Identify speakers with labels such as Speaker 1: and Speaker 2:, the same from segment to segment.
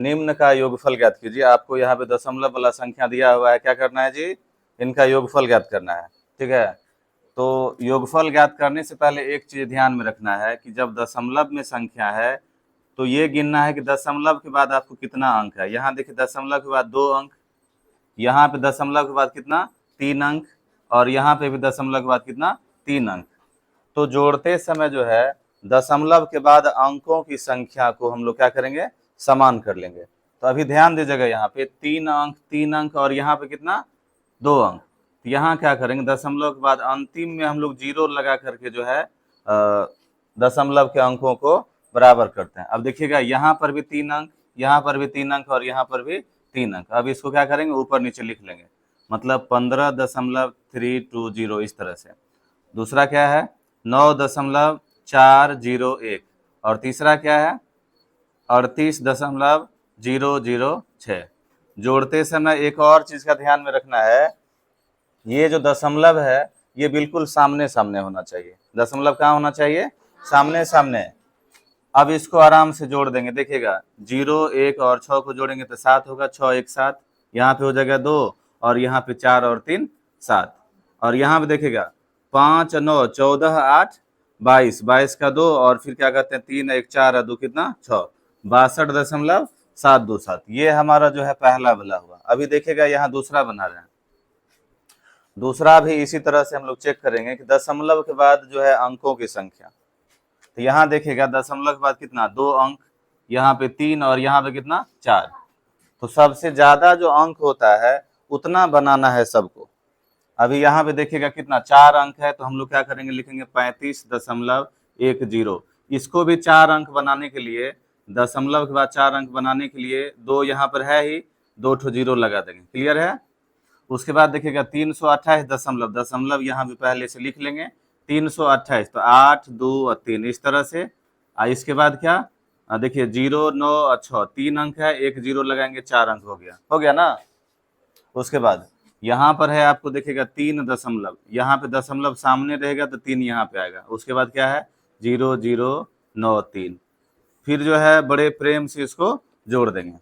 Speaker 1: निम्न का योगफल ज्ञात कीजिए। आपको यहाँ पे दशमलव वाला संख्या दिया हुआ है, क्या करना है जी, इनका योगफल ज्ञात करना है। ठीक है, तो योगफल ज्ञात करने से पहले एक चीज ध्यान में रखना है कि जब दशमलव में संख्या है तो ये गिनना है कि दशमलव के बाद आपको कितना अंक है। यहाँ देखिए दशमलव के बाद 2 अंक, यहाँ पे दशमलव के बाद कितना 3 अंक, और यहाँ पे भी दशमलव के बाद कितना 3 अंक। तो जोड़ते समय जो है दशमलव के बाद अंकों की संख्या को हम लोग क्या करेंगे, समान कर लेंगे। तो अभी ध्यान दीजिएगा, यहाँ पे 3 अंक 3 अंक और यहाँ पे कितना 2 अंक। तो यहाँ क्या करेंगे, दशमलव के बाद अंतिम में हम लोग जीरो लगा करके जो है दशमलव के अंकों को बराबर करते हैं। अब देखिएगा यहाँ पर भी 3 अंक, यहाँ पर भी 3 अंक और यहाँ पर भी 3 अंक। अब इसको क्या करेंगे, ऊपर नीचे लिख लेंगे, मतलब 15.320 इस तरह से। दूसरा क्या है 9.401 और तीसरा क्या है 38.006। जोड़ते समय एक और चीज का ध्यान में रखना है, ये जो दशमलव है ये बिल्कुल सामने सामने होना चाहिए। दशमलव कहाँ होना चाहिए, सामने सामने। अब इसको आराम से जोड़ देंगे, देखिएगा 0 1 और 6 को जोड़ेंगे तो 7 होगा, 6 1 7, यहाँ पे हो जाएगा 2 और यहाँ पे 4 और 3 7, और यहाँ पे देखिएगा 5 9 14 8 22, 22 का 2 और फिर क्या कहते हैं 3 1 4 और 2 कितना 6, 62.727। ये हमारा जो है पहला वाला हुआ। अभी देखिएगा यहाँ दूसरा बना रहे हैं, दूसरा भी इसी तरह से हम लोग चेक करेंगे कि दशमलव के बाद जो है अंकों की संख्या। तो यहाँ देखिएगा दशमलव के बाद कितना 2 अंक, यहाँ पे 3 और यहाँ पे कितना 4। तो सबसे ज्यादा जो अंक होता है उतना बनाना है सबको। अभी यहाँ पे देखिएगा कितना 4 अंक है, तो हम लोग क्या करेंगे, लिखेंगे 35.10। इसको भी 4 अंक बनाने के लिए, दशमलव के बाद 4 अंक बनाने के लिए 2 यहाँ पर है ही, 2 ठो जीरो लगा देंगे। क्लियर है। उसके बाद देखिएगा 328 दशमलव, दशमलव यहाँ भी पहले से लिख लेंगे 328, तो 8 2 और 3 इस तरह से। इसके बाद क्या देखिए 0 9 और 6 3 अंक है, एक जीरो लगाएंगे 4 अंक हो गया ना। उसके बाद यहाँ पर है आपको देखिएगा 3 दशमलव, यहाँ पे दशमलव सामने रहेगा तो 3 यहाँ पे आएगा। उसके बाद क्या है 0 0 9 3, फिर जो है बड़े प्रेम से इसको जोड़ देंगे।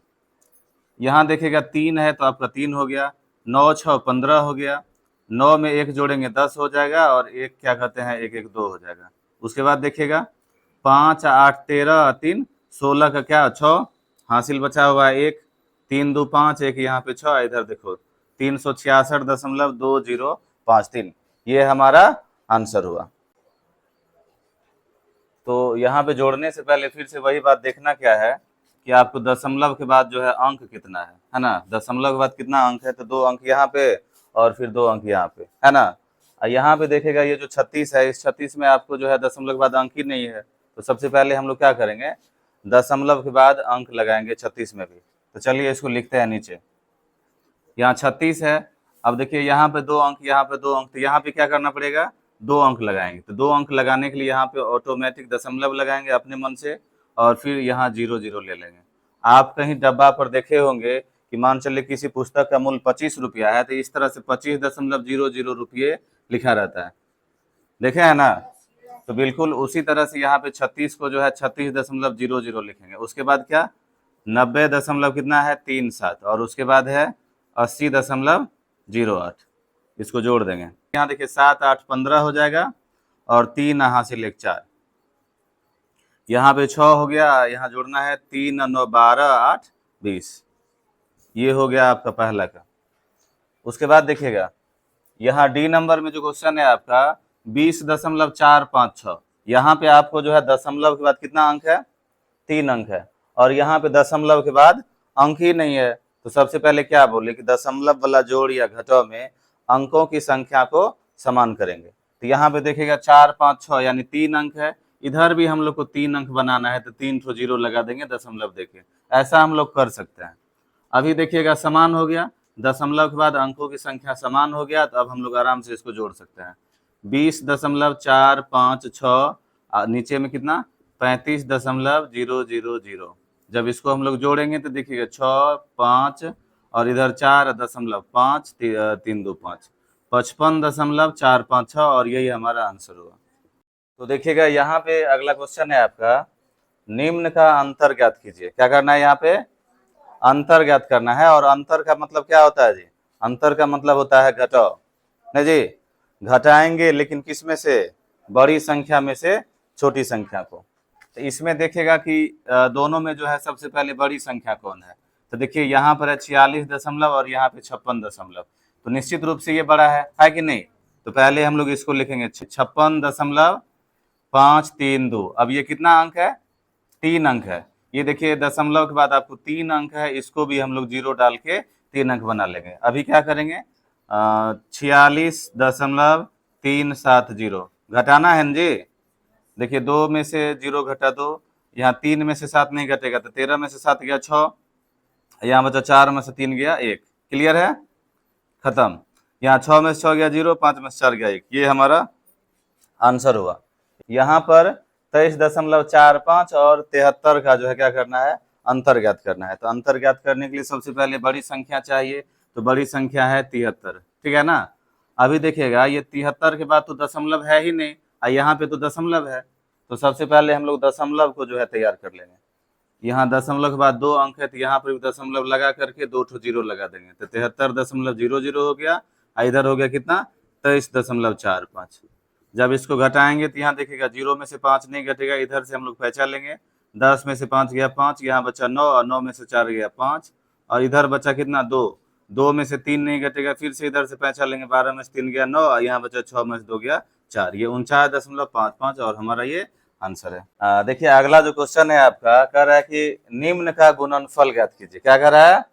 Speaker 1: यहाँ देखिएगा 3 है तो आपका 3 हो गया, 9 6 15 हो गया, 9 में 1 जोड़ेंगे 10 हो जाएगा, और एक क्या कहते हैं 1 1 2 हो जाएगा। उसके बाद देखिएगा 5 8 13 3 16 का क्या 6 हासिल बचा हुआ है 1, 3 2 5 1 यहाँ पे 6, इधर देखो 366.2053, ये हमारा आंसर हुआ। तो यहाँ पे जोड़ने से पहले फिर से वही बात देखना क्या है कि आपको दशमलव के बाद जो है अंक कितना है ना। दशमलव के बाद कितना अंक है, तो 2 अंक यहाँ पे और फिर 2 अंक यहाँ पे, है ना। यहाँ पे देखेगा ये जो 36 है, इस 36 में आपको जो है दशमलव के बाद अंक ही नहीं है। तो सबसे पहले हम लोग क्या करेंगे, दशमलव के बाद अंक लगाएंगे 36 में भी। तो चलिए इसको लिखते हैं नीचे। यहाँ 36 है, अब देखिए यहाँ पे 2 अंक, यहाँ पे 2 अंक, तो यहाँ पे क्या करना पड़ेगा 2 अंक लगाएंगे। तो 2 अंक लगाने के लिए यहाँ पे ऑटोमेटिक दशमलव लगाएंगे अपने मन से, और फिर यहाँ 0 0 ले लेंगे। आप कहीं डब्बा पर देखे होंगे कि मान चलिए किसी पुस्तक का मूल्य 25 रुपया है, तो इस तरह से 25.00 रुपये लिखा रहता है, देखे है ना। तो बिल्कुल उसी तरह से यहाँ पे 36 को जो है 36.00 लिखेंगे। उसके बाद क्या 90 दशमलव कितना है 37, और उसके बाद है 80.08, इसको जोड़ देंगे। यहाँ देखिए 7 8 15 हो जाएगा, और 3 हासिल 1 4, यहाँ पे 6 हो गया, यहाँ जोड़ना है 3 9 12 8 20, ये हो गया आपका पहला का। उसके बाद देखिएगा यहाँ डी नंबर में जो क्वेश्चन है आपका 20.456, यहाँ पे आपको जो है दशमलव के बाद कितना अंक है 3 अंक है, और यहाँ पे दशमलव के बाद अंक ही नहीं है। तो सबसे पहले क्या बोले कि दशमलव वाला जोड़ या घटाव में अंकों की संख्या को समान करेंगे। तो यहाँ पे देखिएगा 4 5 6 यानी 3 अंक है, इधर भी हम लोग को 3 अंक बनाना है, तो 3 ठो जीरो लगा देंगे दशमलव देके। ऐसा हम लोग कर सकते हैं। अभी देखिएगा समान हो गया, दशमलव के बाद अंकों की संख्या समान हो गया, तो अब हम लोग आराम से इसको जोड़ सकते हैं। 20.456 नीचे में कितना 35.000। जब इसको हम लोग जोड़ेंगे तो देखिएगा 6 5 और इधर 4 दशमलव 5 3 2 5, 55.456, और यही हमारा आंसर हुआ। तो देखिएगा यहाँ पे अगला क्वेश्चन है आपका, निम्न का अंतर ज्ञात कीजिए। क्या करना है यहाँ पे, अंतर ज्ञात करना है। और अंतर का मतलब क्या होता है जी? अंतर का मतलब होता है घटाओ, नहीं जी, घटाएंगे लेकिन किस में से? बड़ी संख्या में से छोटी संख्या को। तो इसमें देखेगा कि दोनों में जो है सबसे पहले बड़ी संख्या कौन है? तो देखिए यहाँ पर है 46 दशमलव और यहाँ पे 56 दशमलव, तो निश्चित रूप से ये बड़ा है कि नहीं? तो पहले हम लोग इसको लिखेंगे 56.532। अब ये कितना अंक है? 3 अंक है। ये देखिए दशमलव के बाद आपको 3 अंक है, इसको भी हम लोग 0 डाल के 3 अंक बना लेंगे। अभी क्या करेंगे? 46.370 घटाना है ना जी। देखिए 2 में से 0 घटा 2, यहाँ 3 में से 7 नहीं घटेगा, तो 13 में से 7 गया 6, यहाँ बचा 4 में से 3 गया 1। क्लियर है? खत्म। यहाँ 6 में से 6 गया 0, 5 में से 4 गया 1। ये हमारा आंसर हुआ। यहाँ पर 23.45 और 73 का जो है क्या करना है? अंतर ज्ञात करना है। तो अंतर ज्ञात करने के लिए सबसे पहले बड़ी संख्या चाहिए, तो बड़ी संख्या है 73, ठीक है ना। अभी देखिएगा ये 73 के बाद तो दशमलव है ही नहीं, और यहाँ पे तो दशमलव है, तो सबसे पहले हम लोग दशमलव को जो है तैयार कर लेंगे। यहाँ दशमलव के बाद 2 अंक है, तो यहाँ पर भी दशमलव लगा करके 2 ठो 0 लगा देंगे, तो 73.00 हो गया। इधर हो गया कितना? 23.45। जब इसको घटाएंगे तो यहाँ देखिएगा 0 में से 5 नहीं घटेगा, इधर से हम लोग पहचान लेंगे। 10 में से 5 गया 5, यहाँ बचा 9, और 9 में से 4 गया 5, और इधर बचा कितना? 2। 2 में से 3 नहीं घटेगा, फिर से इधर से पहचान लेंगे। 12 में से 3 गया 9, और यहाँ बचा 6 में से 2 गया 4। ये 49.55 और हमारा ये आंसर है। देखिए अगला जो क्वेश्चन है आपका, कह रहा है कि निम्न का गुणनफल ज्ञात कीजिए। क्या कह रहा है?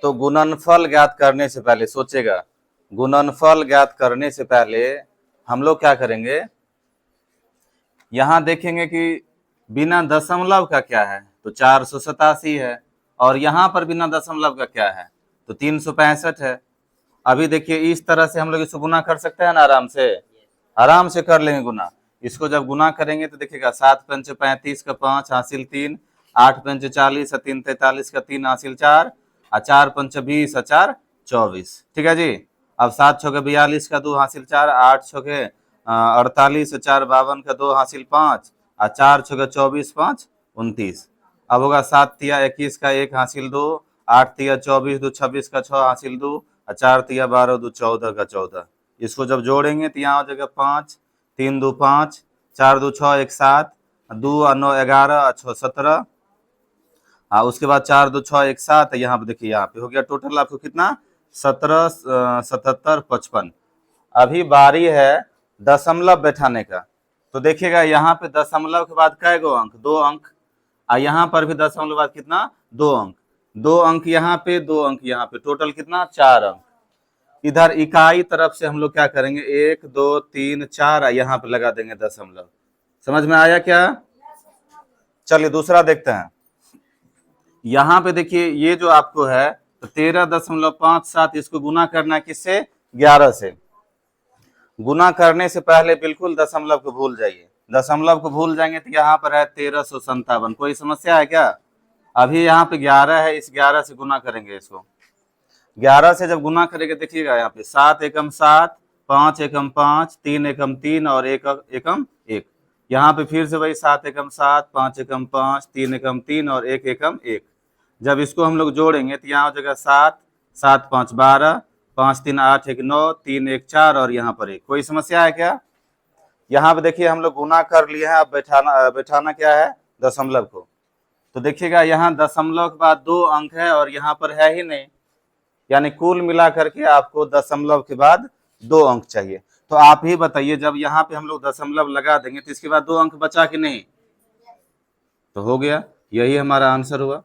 Speaker 1: तो गुणनफल ज्ञात करने से पहले सोचेगा, गुणनफल ज्ञात करने से पहले हम लोग क्या करेंगे? यहां देखेंगे कि बिना दशमलव का क्या है, तो 487 है, और यहां पर बिना दशमलव का क्या है, तो 365 है। अभी देखिए इस तरह से हम लोग इसको गुना कर सकते हैं ना, आराम से कर लेंगे गुना। इसको जब गुना करेंगे तो देखिएगा 7 पंच 35 का 5 हासिल 3, 8 पंच 40 और 3 43 का 3 हासिल 4, और 4 पंच 20 और 4 24। ठीक है जी। अब 7 छके 42 का 2 हासिल 4, 8 छके 48 और 4 52 का 2 हासिल 5, और 4 छके 24 5 29। अब होगा 7 तिया 21 का 1 हासिल 2, 8 तिया 24 2 26 का 6 हासिल 2, और 4 तिया 12 2 14 का 14। इसको जब जोड़ेंगे तो यहाँ हो जाएगा 5 3 2 5, 4 2 6 1 7, 2 और 9 11 और 6 17, उसके बाद 4 2 6 1 7। यहाँ पे देखिए यहाँ पे हो गया टोटल आपको कितना? 17 77 55। अभी बारी है दशमलव बैठाने का। तो देखिएगा यहाँ पे दशमलव के बाद कै गो अंक? 2 अंक, और यहाँ पर भी दशमलव के बाद कितना? 2 अंक। 2 अंक यहाँ पे, 2 अंक यहाँ पे, टोटल कितना? 4 अंक। इधर इकाई तरफ से हम लोग क्या करेंगे? 1 2 3 4, यहाँ पे लगा देंगे दशमलव। समझ में आया क्या? चलिए दूसरा देखते हैं। यहाँ पे देखिए ये जो आपको है तो 13.57, इसको गुना करना किससे? 11 से। गुना करने से पहले बिल्कुल दशमलव को भूल जाइए। दशमलव को भूल जाएंगे तो यहाँ पर है 1357। कोई समस्या है क्या? अभी यहाँ पे 11 है, इस 11 से गुना करेंगे इसको। 11 से जब गुना करेंगे देखिएगा यहाँ पे 7 एकम 7, 5 एकम 5, 3 एकम 3 और 1 एकम 1। यहाँ पे फिर से वही 7 एकम 7, 5 एकम 5, 3 एकम 3 और 1 एकम 1। जब इसको हम लोग जोड़ेंगे तो यहाँ हो जाएगा 7 7 5 12, 5 3 8 1 9, 3 1 4 और यहाँ पर 1। कोई समस्या है क्या? यहाँ पे देखिए हम लोग गुना कर लिए हैं, अब बैठाना क्या है? दशमलव को। तो देखिएगा यहाँ दशमलव के बाद 2 अंक है और यहाँ पर है ही नहीं, यानी कुल मिला करके आपको दशमलव के बाद 2 अंक चाहिए। तो आप ही बताइए, जब यहाँ पे हम लोग दशमलव लगा देंगे तो इसके बाद 2 अंक बचा कि नहीं? तो हो गया, यही हमारा आंसर हुआ।